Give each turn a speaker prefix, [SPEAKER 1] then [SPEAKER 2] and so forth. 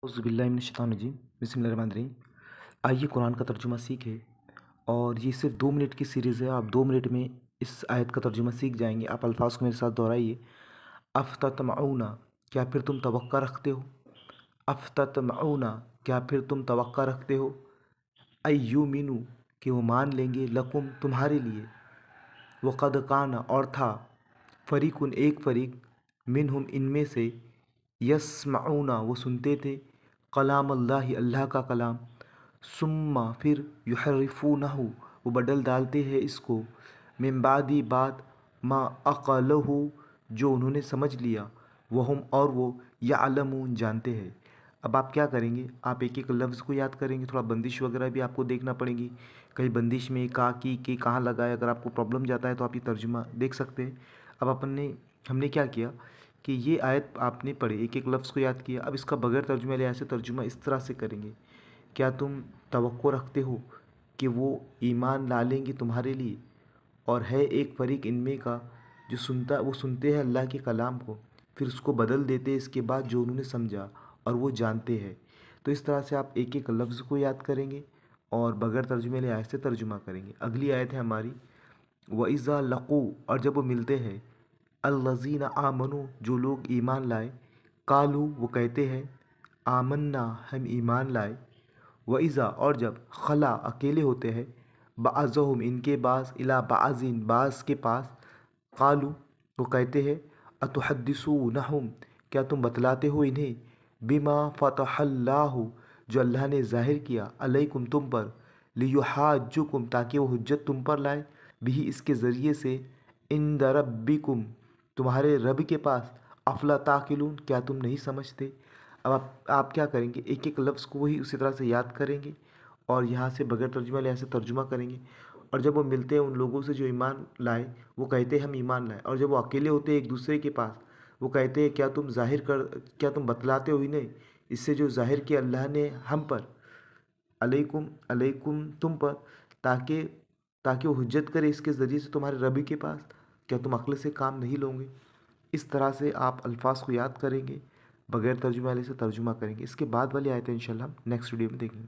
[SPEAKER 1] औज़ुबिल्लाहिमिनश्शैतानिर्रजीम बिस्मिल्लाहिर्रहमानिर्रहीम। आइए कुरान का तर्जुमा सीखें। और ये सिर्फ 2 मिनट की सीरीज़ है। आप 2 मिनट में इस आयत का तर्जुमा सीख जाएंगे। आप अल्फाज को मेरे साथ दोहराइए। अफ़ततमऊना, क्या फिर तुम तवक्का रखते हो। अफ़ततमऊना, क्या फिर तुम तवक्का रखते हो। अय्युमिनु, कि वो मान लेंगे, लकुम, तुम्हारे लिए। वक़द काना, और था, फ़रीकुन, एक फ़रीक, मिनहुम, इनमें से, यस्मऊना, वो सुनते थे, कलाम अल्लाह, अल्लाह का कलाम, सुम्मा, फिर, युहर्रिफूनहु, वो बदल डालते हैं इसको, मिन बादी, बात, मा अक़लहु, जो उन्होंने समझ लिया, वहुम, और वो, यअलमून, जानते हैं। अब आप क्या करेंगे, आप एक एक लफ्ज़ को याद करेंगे। थोड़ा बंदिश वगैरह भी आपको देखना पड़ेगी, कहीं बंदिश में का की के कहाँ लगा है। अगर आपको प्रॉब्लम जाता है तो आप ये तर्जुमा देख सकते हैं। अब हमने क्या किया कि ये आयत आपने पढ़ी, एक एक लफ्ज़ को याद किया। अब इसका बगैर तर्जुमे ले ऐसे तर्जुमा इस तरह से करेंगे। क्या तुम तवक्को रखते हो कि वो ईमान ला लेंगे तुम्हारे लिए, और है एक फ़रीक इनमें का जो वो सुनते हैं अल्लाह के कलाम को, फिर उसको बदल देते हैं इसके बाद जो उन्होंने समझा, और वो जानते हैं। तो इस तरह से आप एक एक लफ्ज़ को याद करेंगे और बगैर तर्जुमे ले आयत से तर्जुमा करेंगे। अगली आयत है हमारी, व इज़ा लक़ू, और जब वो मिलते हैं, अल्लज़ीना आमनू, जो लोग ईमान लाए, कालू, वो कहते हैं, आमन्ना, हम ईमान लाए, व इज़ा, और जब, खला, अकेले होते हैं, बाज़हुम, इनके बाज़, इला बाज़िन, बाज़ के पास, कालू, वो कहते हैं, अतुहद्दिसूनहुम, क्या तुम बतलाते हो इन्हें, बिमा फ़तहल्लाहु, जो अल्लाह ने ज़ाहिर किया, अलैकुम, तुम पर, लियुहाज्जुकुम, ताकि वो हुज्जत तुम पर लाए, बिही, इसके ज़रिए से, इंद रब्बिकुम, तुम्हारे रब के पास, अफला ताकिलून, क्या तुम नहीं समझते। अब आप क्या करेंगे, एक एक लफ्ज़ को वही उसी तरह से याद करेंगे और यहाँ से बगैर तर्जुमा ले ऐसे तर्जुमा करेंगे। और जब वो मिलते हैं उन लोगों से जो ईमान लाए, वो कहते हैं हम ईमान लाए। और जब वो अकेले होते हैं एक दूसरे के पास, वो कहते हैं क्या तुम बतलाते हो इन्हें, इससे जो ज़ाहिर किया अल्लाह ने हम पर, अलैकुम, अलैकुम, तुम पर, ताकि ताकि वो हुज्जत करे इसके ज़रिए से तुम्हारे रबी के पास, क्या तुम अक्ल से काम नहीं लोगे। इस तरह से आप अल्फाज को याद करेंगे, बगैर तर्जुमा वाले से तर्जुमा करेंगे। इसके बाद वाली आयतें इंशाल्लाह हम नेक्स्ट वीडियो में देखेंगे।